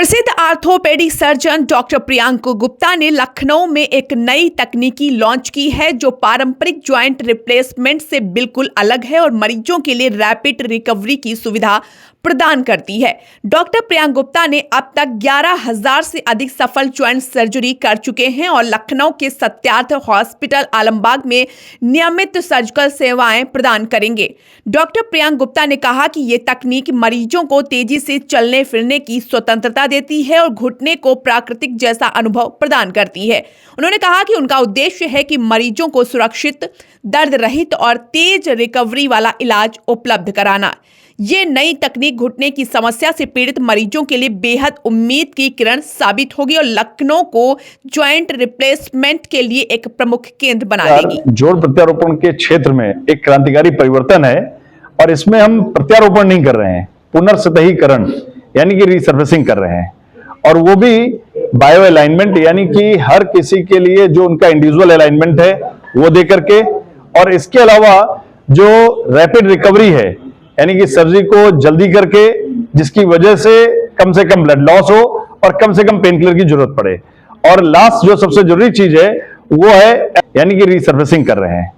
प्रसिद्ध orthopaedic surgeon doctor Priyank Gupta ने लखनऊ में एक नई तकनीकी लॉन्च की है जो पारंपरिक जॉइंट रिप्लेसमेंट से बिल्कुल अलग है और मरीजों के लिए रैपिड रिकवरी की सुविधा प्रदान करती है। डॉक्टर प्रियांक गुप्ता ने अब तक 11,000 से अधिक सफल ज्वाइंट सर्जरी कर चुके हैं और लखनऊ के सत्यार्थ हॉस्पिटल आलमबाग में नियमित सर्जिकल सेवाएं प्रदान करेंगे। डॉक्टर प्रियांक गुप्ता ने कहा कि ये तकनीक मरीजों को तेजी से चलने फिरने की स्वतंत्रता देती है और घुटने को प्राकृतिक जैसा अनुभव प्रदान करती है। उन्होंने कहा कि उनका उद्देश्य है कि मरीजों को सुरक्षित, दर्द रहित और तेज रिकवरी वाला इलाज उपलब्ध कराना। ये नई तकनीक घुटने की समस्या से पीड़ित मरीजों के लिए बेहद उम्मीद की किरण साबित होगी और लखनऊ को ज्वाइंट रिप्लेसमेंट के लिए एक प्रमुख केंद्र बना देगी। जोड़ प्रत्यारोपण के क्षेत्र में एक क्रांतिकारी परिवर्तन है और इसमें हम प्रत्यारोपण नहीं कर रहे हैं, पुनर्सतहीकरण यानी कि रिसर्फेसिंग कर रहे हैं, और वो भी बायो अलाइनमेंट यानी कि हर किसी के लिए जो उनका इंडिविजुअल अलाइनमेंट है वो दे करके, और इसके अलावा जो रैपिड रिकवरी है यानी कि सर्जरी को जल्दी करके जिसकी वजह से कम ब्लड लॉस हो और कम से कम पेन किलर की जरूरत पड़े, और लास्ट जो सबसे जरूरी चीज है वो है यानी कि रिसर्फेसिंग कर रहे हैं,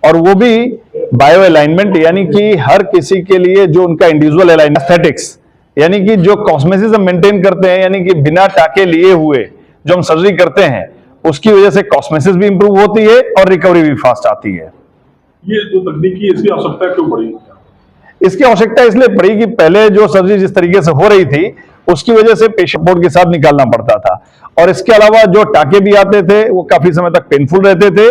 और वो भी बायो अलाइनमेंट यानी कि हर किसी के लिए जो उनका इंडिविजुअल अलाइनमेंट, एस्थेटिक्स यानी कि जो कॉस्मेसिस हम मेंटेन करते हैं यानी कि बिना टाके लिए हुए जो हम सर्जरी करते हैं उसकी वजह से कॉस्मेसिस भी इंप्रूव होती है और रिकवरी भी फास्ट आती है। ये जो तकनीकी इसकी आवश्यकता क्यों पड़ी? इसकी आवश्यकता इसलिए पड़ी कि पहले जो सर्जरी जिस तरीके से हो रही थी उसकी वजह से पेशेंट बोर्ड के साथ निकालना पड़ता था, और इसके अलावा जो टाके भी आते थे वो काफी समय तक पेनफुल रहते थे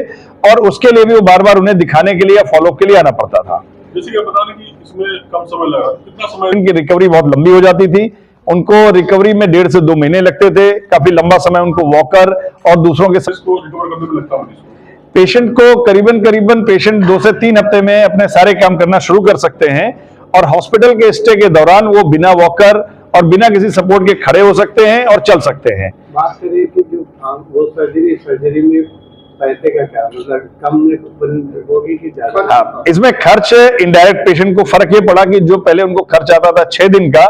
और उसके लिए भी वो बार बार उन्हें दिखाने के लिए या फॉलोअप के लिए आना पड़ता था। जैसे कि बता दें कि इसमें कम समय लगा, कितना समय? इनकी रिकवरी बहुत लंबी हो जाती थी, उनको रिकवरी में 1.5 से 2 महीने लगते थे, काफी लंबा समय उनको वॉकर और दूसरों के रिकवर करने में लगता है। पेशेंट को करीबन पेशेंट 2 से 3 हफ्ते में अपने सारे काम करना शुरू कर सकते हैं, और हॉस्पिटल के स्टे के दौरान वो बिना वॉकर और बिना किसी सपोर्ट के खड़े हो सकते हैं और चल सकते हैं। बात करें कि जो वो सर्जरी में पैसे का क्या मतलब कम होगी कि ज्यादा? हाँ, इसमें खर्च इनडायरेक्ट पेशेंट को फर्क ये पड़ा कि जो पहले उनको खर्च आता था 6 दिन का,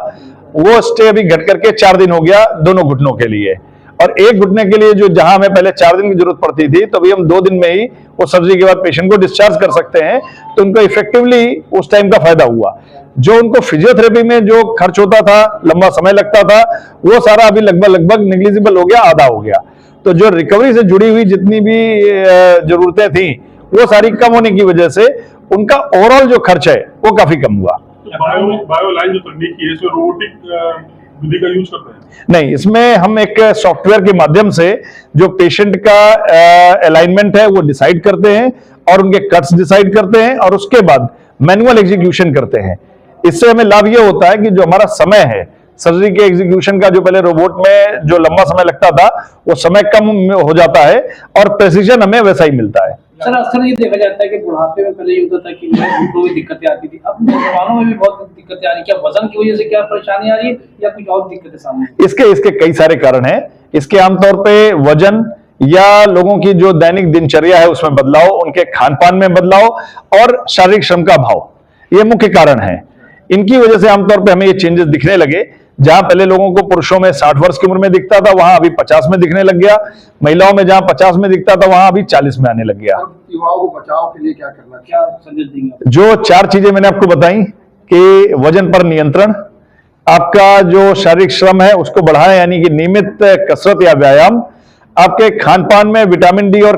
वो स्टे अभी घट करके 4 दिन हो गया दोनों घुटनों के लिए, और एक घुटने के लिए जो जहां हमें पहले 4 दिन की जरूरत पड़ती थी तो अभी हम 2 दिन में ही वो सर्जरी के बाद पेशेंट को डिस्चार्ज कर सकते हैं, तो उनको इफेक्टिवली उस टाइम का फायदा हुआ। जो उनको फिजियोथेरेपी में जो खर्च होता था, लंबा समय लगता था, वो सारा अभी लगभग निग्लिजिबल हो गया, आधा हो गया। तो जो रिकवरी से जुड़ी हुई जितनी भी जरूरतें थी वो सारी कम होने की वजह से उनका ओवरऑल जो खर्च है वो काफी कम हुआ। बायो लाइन जो तकनीक है इसमें रोबोटिक विधि का यूज करते हैं? नहीं, इसमें हम एक सॉफ्टवेयर के माध्यम से जो पेशेंट का अलाइनमेंट है वो डिसाइड करते हैं और उनके कट्स डिसाइड करते हैं, और उसके बाद मैनुअल एग्जीक्यूशन करते हैं। इससे हमें लाभ ये होता है कि जो हमारा समय है सर्जरी के एग्जीक्यूशन का, जो पहले रोबोट में जो लंबा समय लगता था वो समय कम हो जाता है और प्रेसिजन हमें वैसा ही मिलता है। सर, अक्सर ये देखा जाता है कि बुढ़ापे में पहले ये होता था कि घुटनों में दिक्कतें आती थी, अब नौजवानों में भी बहुत दिक्कतें आ रही है। क्या वजन की वजह से क्या परेशानी आ रही है या कुछ और दिक्कतें सामने? इसके कई सारे कारण हैं। इसके आमतौर पे वजन या लोगों की जो दैनिक दिनचर्या है उसमें बदलाव, उनके खान पान में बदलाव और शारीरिक श्रम का अभाव, ये मुख्य कारण है। इनकी वजह से आमतौर पे हमें ये चेंजेस दिखने लगे। जहां पहले लोगों को पुरुषों में 60 वर्ष की उम्र में दिखता था वहां अभी 50 में दिखने लग गया, महिलाओं में जहां 50 में दिखता था वहां अभी 40 में आने लग गया। युवाओं को बचाव के लिए क्या करना, क्या संदेश देंगे? जो 4 चीजें मैंने आपको बताई कि वजन पर नियंत्रण, आपका जो शारीरिक श्रम है उसको बढ़ाएं यानी कि नियमित कसरत या व्यायाम, आपके खान पान में विटामिन डी और